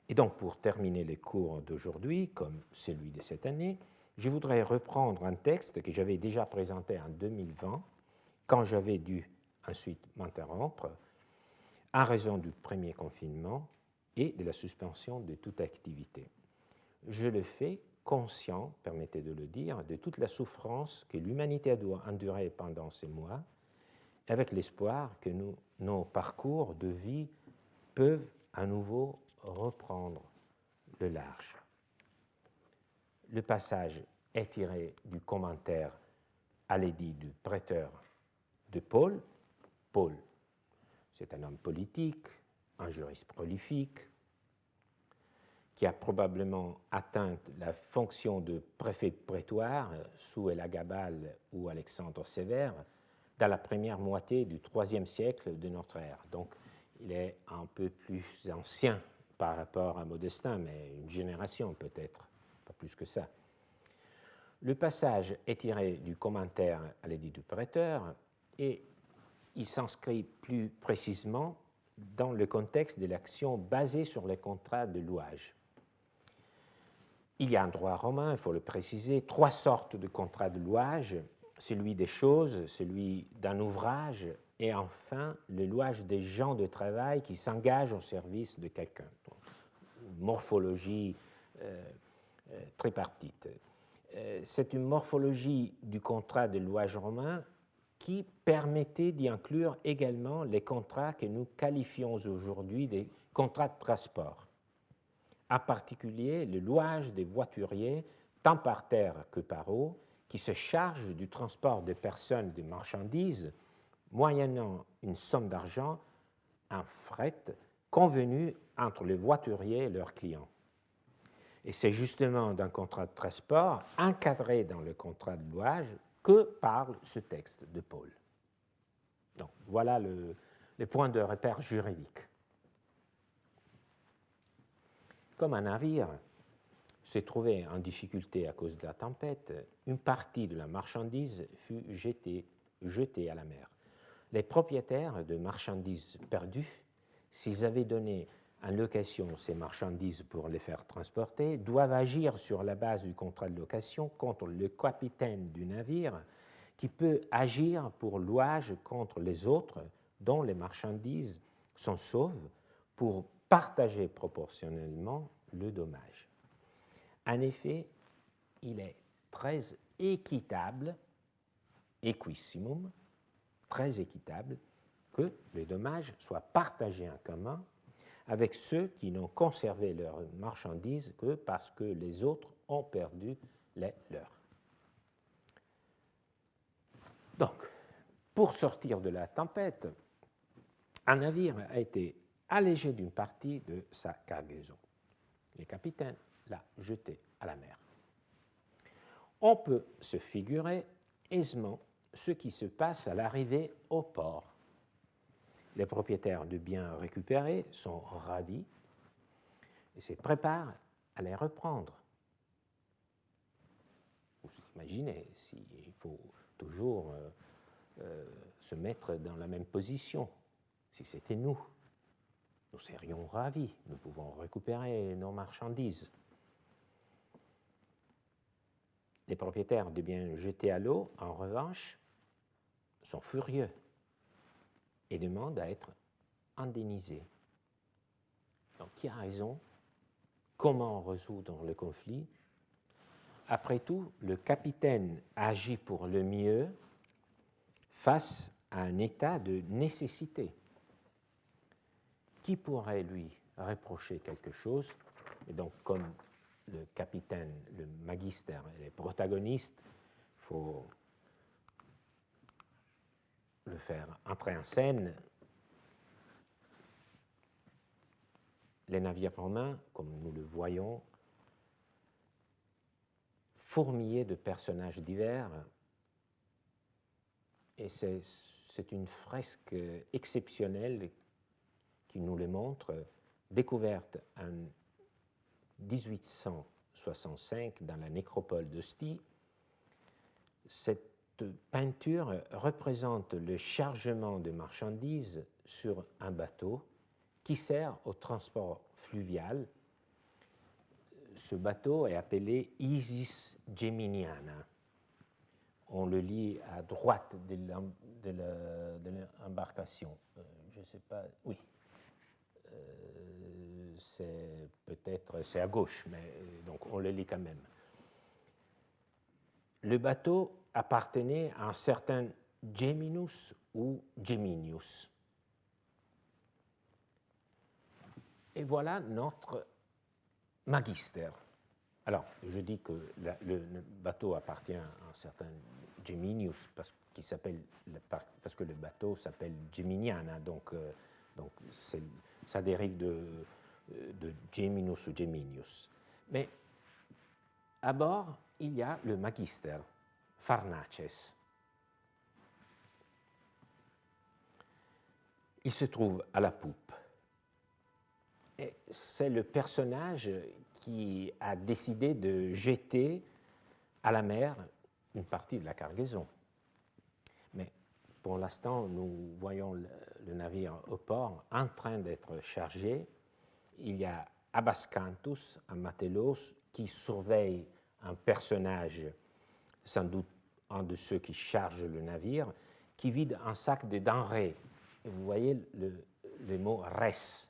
Et donc, pour terminer les cours d'aujourd'hui, comme celui de cette année, je voudrais reprendre un texte que j'avais déjà présenté en 2020, quand j'avais dû ensuite m'interrompre, en raison du premier confinement et de la suspension de toute activité. Je le fais conscient, permettez de le dire, de toute la souffrance que l'humanité doit endurer pendant ces mois, avec l'espoir que nos parcours de vie peuvent à nouveau reprendre le large. Le passage est tiré du commentaire à l'édit du prêteur de Paul. Paul, c'est un homme politique, un juriste prolifique, qui a probablement atteint la fonction de préfet de prétoire sous Elagabal ou Alexandre Sévère dans la première moitié du IIIe siècle de notre ère. Donc, il est un peu plus ancien par rapport à Modestin, mais une génération peut-être, pas plus que ça. Le passage est tiré du commentaire à l'édit du prêteur et il s'inscrit plus précisément dans le contexte de l'action basée sur les contrats de louage. Il y a en droit romain, il faut le préciser, 3 sortes de contrats de louage, celui des choses, celui d'un ouvrage et enfin le louage des gens de travail qui s'engagent au service de quelqu'un. Morphologie tripartite. C'est une morphologie du contrat de louage romain qui permettait d'y inclure également les contrats que nous qualifions aujourd'hui des contrats de transport. En particulier, le louage des voituriers tant par terre que par eau, qui se charge du transport de personnes et de marchandises, moyennant une somme d'argent, un fret convenu entre les voituriers et leurs clients. Et c'est justement d'un contrat de transport encadré dans le contrat de louage que parle ce texte de Paul. Donc, voilà les points de repère juridiques. Comme un navire s'est trouvé en difficulté à cause de la tempête, une partie de la marchandise fut jetée à la mer. Les propriétaires de marchandises perdues, s'ils avaient donné en location ces marchandises pour les faire transporter, doivent agir sur la base du contrat de location contre le capitaine du navire qui peut agir pour louage contre les autres dont les marchandises sont sauves pour partager proportionnellement le dommage. En effet, il est très équitable, equissimum, très équitable, que les dommages soient partagés en commun avec ceux qui n'ont conservé leurs marchandises que parce que les autres ont perdu les leurs. Donc, pour sortir de la tempête, un navire a été allégé d'une partie de sa cargaison. Le capitaine l'a jeté à la mer. On peut se figurer aisément ce qui se passe à l'arrivée au port. Les propriétaires de biens récupérés sont ravis et se préparent à les reprendre. Vous imaginez, s'il faut toujours se mettre dans la même position. Si c'était nous, nous serions ravis, nous pouvons récupérer nos marchandises. Les propriétaires de biens jetés à l'eau, en revanche, sont furieux et demandent à être indemnisés. Donc, qui a raison? Comment résoudre le conflit? Après tout, le capitaine agit pour le mieux face à un état de nécessité. Qui pourrait lui reprocher quelque chose? Et donc, comme le capitaine, le magister et les protagonistes, il faut le faire entrer en scène. Les navires romains, comme nous le voyons, fourmillés de personnages divers, et c'est une fresque exceptionnelle qui nous le montre, découverte en 1865 dans la nécropole d'Ostie. Cette peinture représente le chargement de marchandises sur un bateau qui sert au transport fluvial. Ce bateau est appelé Isis Geminiana. On le lit à droite de l'embarcation. Je ne sais pas, oui. C'est à gauche, mais donc on le lit quand même. Le bateau appartenait à un certain Geminus ou Geminius. Et voilà notre magister. Alors, je dis que le bateau appartient à un certain Geminius parce que le bateau s'appelle Geminiana, donc ça dérive de Geminus ou Geminius. Mais à bord, il y a le magister, Pharnaces. Il se trouve à la poupe. Et c'est le personnage qui a décidé de jeter à la mer une partie de la cargaison. Mais pour l'instant, nous voyons le navire au port en train d'être chargé. Il y a Abascanthus, un matelos, qui surveille un personnage, sans doute un de ceux qui chargent le navire, qui vide un sac de denrées. Et vous voyez le mot res,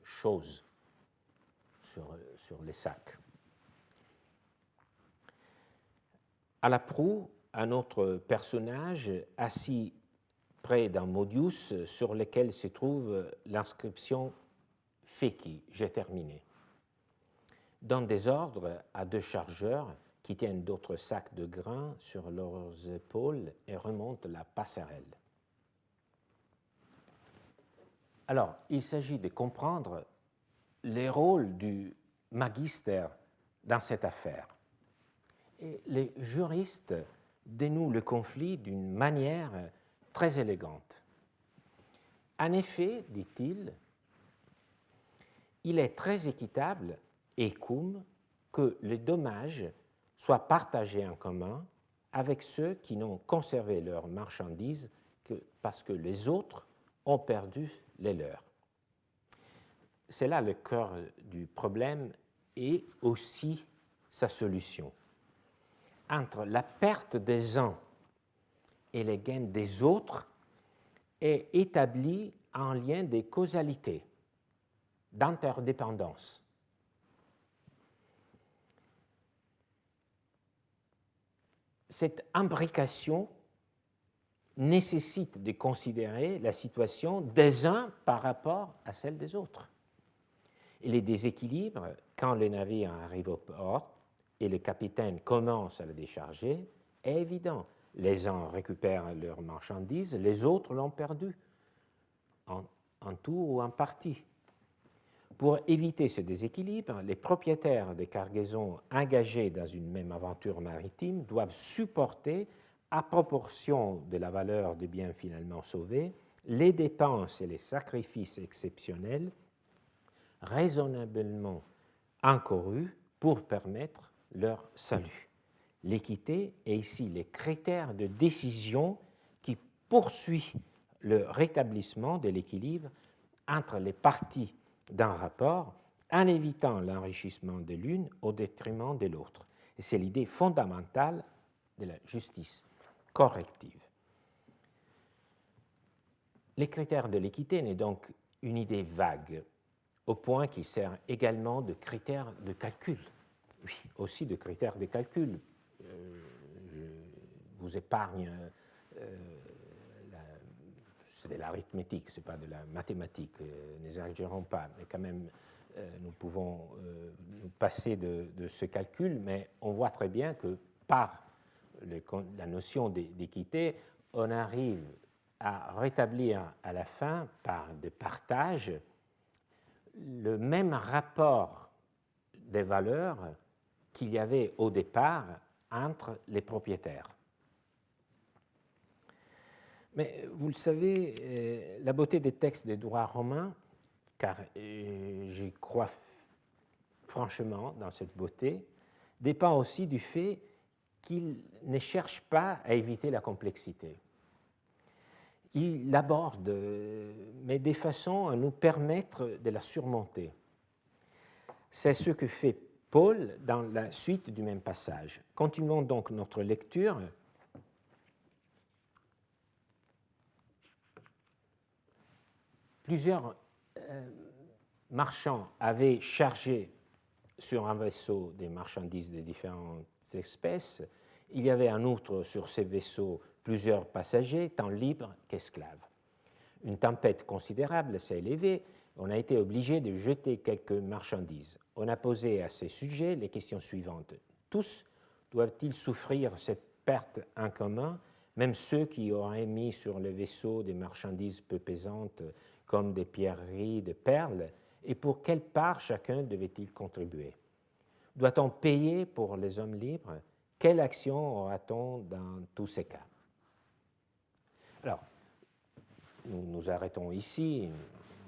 chose, sur les sacs. À la proue, un autre personnage assis près d'un modius sur lequel se trouve l'inscription Feci, j'ai terminé. donnent des ordres à 2 chargeurs qui tiennent d'autres sacs de grains sur leurs épaules et remontent la passerelle. Alors, il s'agit de comprendre les rôles du magister dans cette affaire. Et les juristes dénouent le conflit d'une manière très élégante. En effet, dit-il, il est très équitable et cum que les dommages soient partagés en commun avec ceux qui n'ont conservé leurs marchandises que parce que les autres ont perdu les leurs. C'est là le cœur du problème et aussi sa solution. Entre la perte des uns et les gains des autres est établi un lien de causalité, d'interdépendance. Cette imbrication nécessite de considérer la situation des uns par rapport à celle des autres. Et les déséquilibres, quand le navire arrive au port et le capitaine commence à le décharger, est évident. Les uns récupèrent leurs marchandises, les autres l'ont perdu, en tout ou en partie. Pour éviter ce déséquilibre, les propriétaires des cargaisons engagés dans une même aventure maritime doivent supporter, à proportion de la valeur des biens finalement sauvés, les dépenses et les sacrifices exceptionnels raisonnablement encourus pour permettre leur salut. L'équité est ici les critères de décision qui poursuit le rétablissement de l'équilibre entre les parties d'un rapport en évitant l'enrichissement de l'une au détriment de l'autre. Et c'est l'idée fondamentale de la justice corrective. Les critères de l'équité n'est donc une idée vague, au point qu'il sert également de critères de calcul. Oui, aussi de critères de calcul. Je vous épargne, c'est de l'arithmétique, ce n'est pas de la mathématique, n'exagérons pas, mais quand même, nous pouvons nous passer de ce calcul, mais on voit très bien que par la notion d'équité, on arrive à rétablir à la fin, par des partages, le même rapport des valeurs qu'il y avait au départ entre les propriétaires. Mais vous le savez, la beauté des textes des droits romains, car j'y crois franchement dans cette beauté, dépend aussi du fait qu'ils ne cherchent pas à éviter la complexité. Ils l'abordent, mais de façon à nous permettre de la surmonter. C'est ce que fait Paul dans la suite du même passage. Continuons donc notre lecture. Plusieurs marchands avaient chargé sur un vaisseau des marchandises de différentes espèces. Il y avait en outre sur ces vaisseaux plusieurs passagers, tant libres qu'esclaves. Une tempête considérable s'est élevée. On a été obligé de jeter quelques marchandises. On a posé à ces sujets les questions suivantes. Tous doivent-ils souffrir cette perte en commun, même ceux qui auraient mis sur le vaisseau des marchandises peu pesantes comme des pierreries, des perles, et pour quelle part chacun devait-il contribuer? Doit-on payer pour les hommes libres? Quelle action aura-t-on dans tous ces cas? Alors, nous nous arrêtons ici,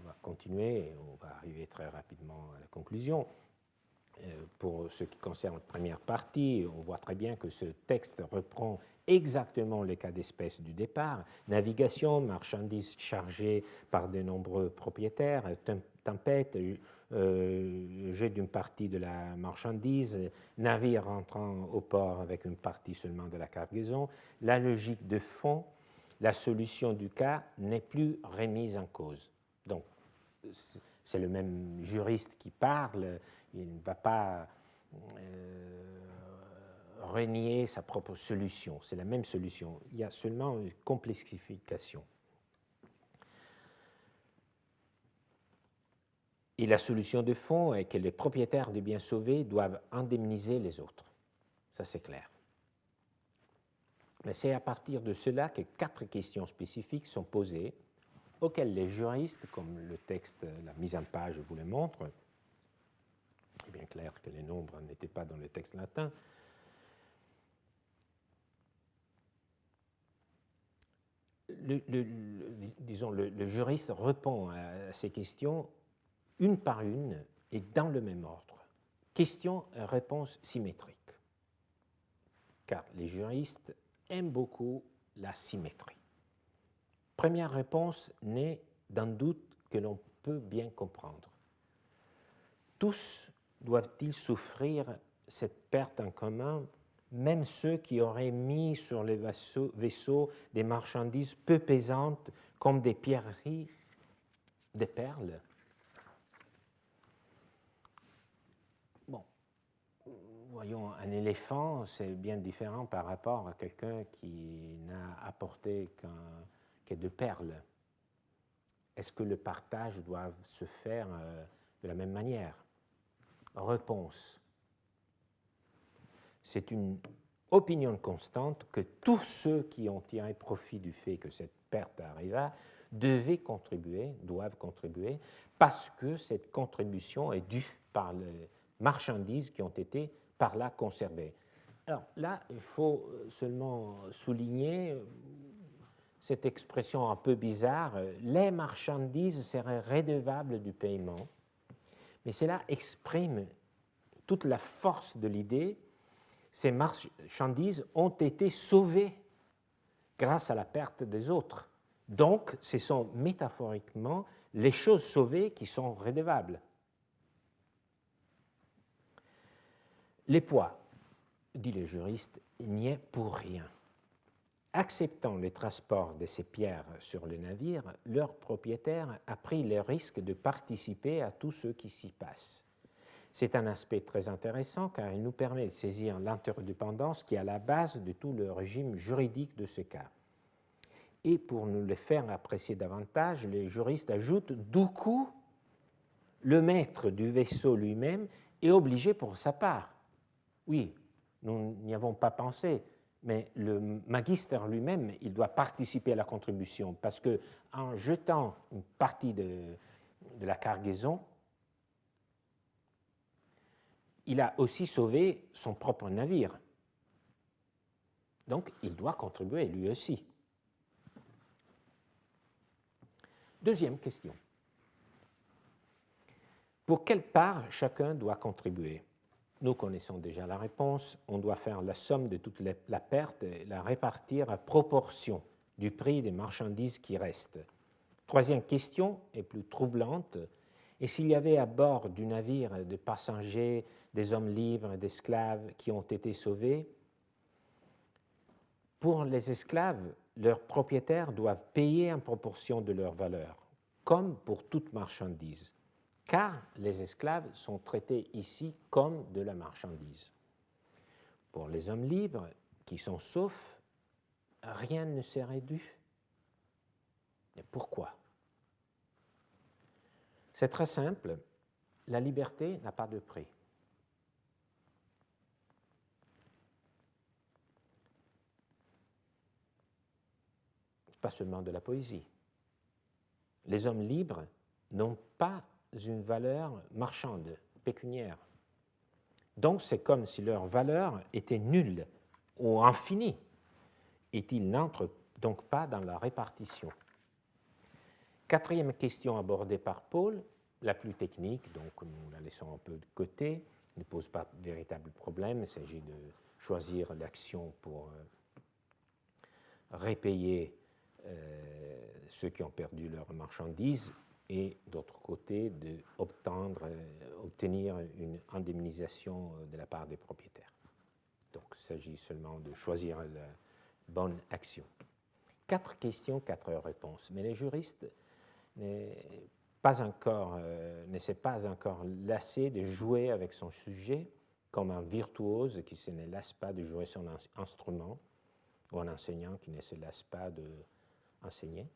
on va continuer, on va arriver très rapidement à la conclusion. Pour ce qui concerne la première partie, on voit très bien que ce texte reprend exactement le cas d'espèce du départ, navigation, marchandises chargées par de nombreux propriétaires, tempête, jet d'une partie de la marchandise, navire rentrant au port avec une partie seulement de la cargaison. La logique de fond, la solution du cas n'est plus remise en cause. Donc, c'est le même juriste qui parle, il ne va pas renier sa propre solution, c'est la même solution, il y a seulement une complexification. Et la solution de fond est que les propriétaires des biens sauvés doivent indemniser les autres. Ça, c'est clair. Mais c'est à partir de cela que 4 questions spécifiques sont posées, auxquelles les juristes, comme le texte, la mise en page vous le montre, il est bien clair que les nombres n'étaient pas dans le texte latin, le juriste répond à ces questions une par une et dans le même ordre. Question-réponse symétrique. Car les juristes aiment beaucoup la symétrie. Première réponse naît d'un doute que l'on peut bien comprendre. Tous doivent-ils souffrir cette perte en commun, même ceux qui auraient mis sur les vaisseaux des marchandises peu pesantes comme des pierreries, des perles? Bon, voyons, un éléphant, c'est bien différent par rapport à quelqu'un qui n'a apporté que de perles. Est-ce que le partage doit se faire de la même manière? Réponse. C'est une opinion constante que tous ceux qui ont tiré profit du fait que cette perte arriva doivent contribuer, parce que cette contribution est due par les marchandises qui ont été par là conservées. Alors là, il faut seulement souligner cette expression un peu bizarre, les marchandises seraient redevables du paiement, mais cela exprime toute la force de l'idée. Ces marchandises ont été sauvées grâce à la perte des autres. Donc, ce sont métaphoriquement les choses sauvées qui sont redevables. Les poids, dit le juriste, n'y est pour rien. Acceptant le transport de ces pierres sur le navire, leur propriétaire a pris le risque de participer à tout ce qui s'y passe. C'est un aspect très intéressant car il nous permet de saisir l'interdépendance qui est à la base de tout le régime juridique de ce cas. Et pour nous le faire apprécier davantage, les juristes ajoutent du coup, le maître du vaisseau lui-même est obligé pour sa part. Oui, nous n'y avons pas pensé, mais le magister lui-même, il doit participer à la contribution parce qu'en jetant une partie de la cargaison, il a aussi sauvé son propre navire. Donc, il doit contribuer lui aussi. Deuxième question. Pour quelle part chacun doit contribuer? Nous connaissons déjà la réponse. On doit faire la somme de toute la perte et la répartir à proportion du prix des marchandises qui restent. Troisième question est plus troublante. Et s'il y avait à bord du navire des passagers, des hommes libres et d'esclaves qui ont été sauvés, pour les esclaves, leurs propriétaires doivent payer en proportion de leur valeur, comme pour toute marchandise, car les esclaves sont traités ici comme de la marchandise. Pour les hommes libres qui sont saufs, rien ne serait dû. Mais pourquoi? C'est très simple, la liberté n'a pas de prix. Pas seulement de la poésie. Les hommes libres n'ont pas une valeur marchande, pécuniaire. Donc c'est comme si leur valeur était nulle ou infinie, et ils n'entrent donc pas dans la répartition. Quatrième question abordée par Paul, la plus technique, donc nous la laissons un peu de côté, ne pose pas de véritable problème, il s'agit de choisir l'action pour répayer ceux qui ont perdu leurs marchandises et d'autre côté d'obtenir une indemnisation de la part des propriétaires. Donc il s'agit seulement de choisir la bonne action. 4 questions, 4 réponses, mais les juristes ne s'est pas encore lassé de jouer avec son sujet comme un virtuose qui ne se lasse pas de jouer son instrument ou un enseignant qui ne se lasse pas d'enseigner.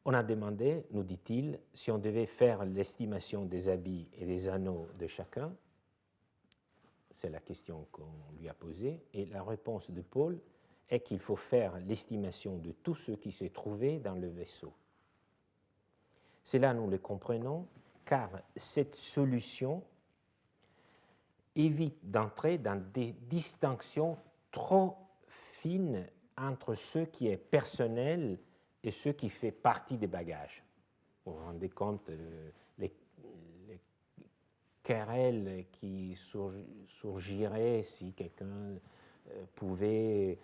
On a demandé, nous dit-il, si on devait faire l'estimation des habits et des anneaux de chacun. C'est la question qu'on lui a posée. Et la réponse de Paul est qu'il faut faire l'estimation de tout ce qui s'est trouvé dans le vaisseau. C'est là nous le comprenons, car cette solution évite d'entrer dans des distinctions trop fines entre ce qui est personnel et ce qui fait partie des bagages. Vous vous rendez compte, les querelles qui surgiraient si quelqu'un pouvait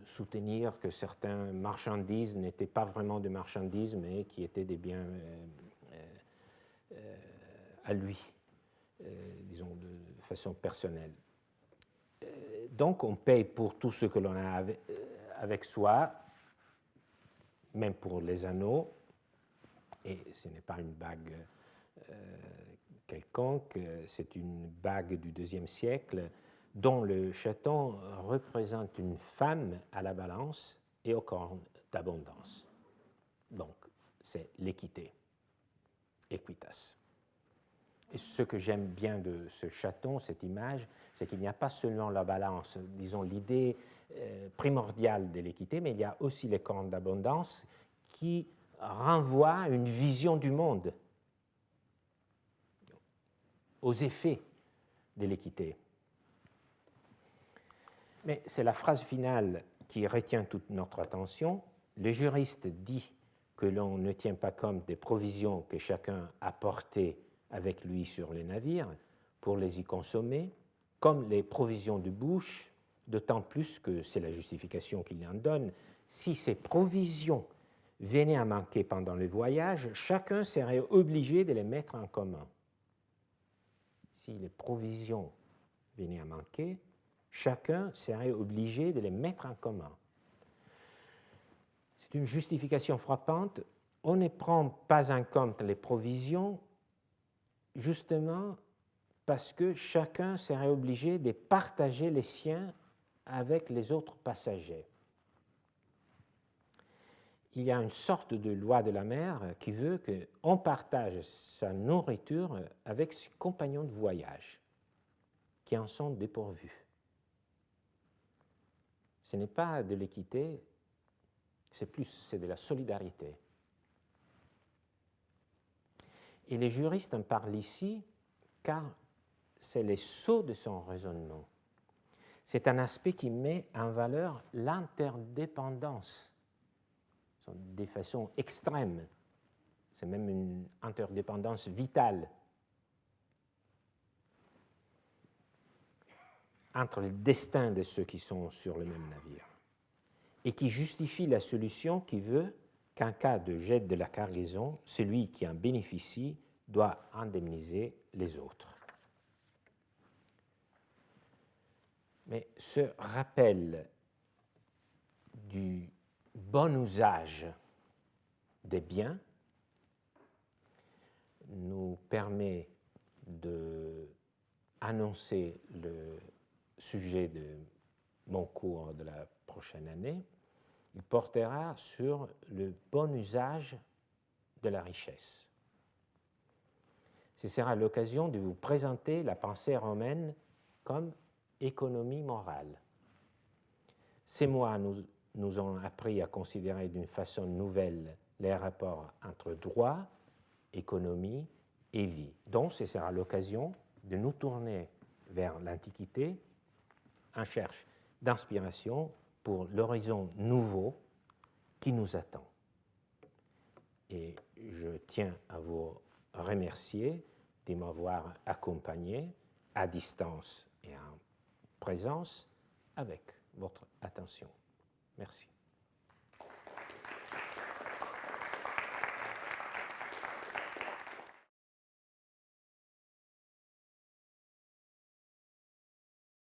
soutenir que certaines marchandises n'étaient pas vraiment des marchandises, mais qui étaient des biens à lui, disons de façon personnelle. Donc on paye pour tout ce que l'on a avec soi, même pour les anneaux, et ce n'est pas une bague quelconque, c'est une bague du IIe siècle dont le chaton représente une femme à la balance et au cornes d'abondance. Donc, c'est l'équité, equitas. Et ce que j'aime bien de ce chaton, cette image, c'est qu'il n'y a pas seulement la balance, disons l'idée primordiale de l'équité, mais il y a aussi les cornes d'abondance qui renvoient à une vision du monde, aux effets de l'équité. Mais c'est la phrase finale qui retient toute notre attention. Le juriste dit que l'on ne tient pas compte des provisions que chacun a portées avec lui sur les navires pour les y consommer, comme les provisions de bouche, d'autant plus que c'est la justification qu'il en donne. Si ces provisions venaient à manquer pendant le voyage, chacun serait obligé de les mettre en commun. Si les provisions venaient à manquer, chacun serait obligé de les mettre en commun. C'est une justification frappante. On ne prend pas en compte les provisions justement parce que chacun serait obligé de partager les siens avec les autres passagers. Il y a une sorte de loi de la mer qui veut qu'on partage sa nourriture avec ses compagnons de voyage qui en sont dépourvus. Ce n'est pas de l'équité, c'est de la solidarité. Et les juristes en parlent ici car c'est le sceau de son raisonnement. C'est un aspect qui met en valeur l'interdépendance de façon extrême. C'est même une interdépendance vitale entre le destin de ceux qui sont sur le même navire et qui justifie la solution qui veut qu'en cas de gête de la cargaison, celui qui en bénéficie doit indemniser les autres. Mais ce rappel du bon usage des biens nous permet d'annoncer le sujet de mon cours de la prochaine année. Il portera sur le bon usage de la richesse. Ce sera l'occasion de vous présenter la pensée romaine comme économie morale. Ces mois nous ont appris à considérer d'une façon nouvelle les rapports entre droit, économie et vie. Donc, ce sera l'occasion de nous tourner vers l'Antiquité en cherche d'inspiration pour l'horizon nouveau qui nous attend. Et je tiens à vous remercier de m'avoir accompagné à distance et en présence avec votre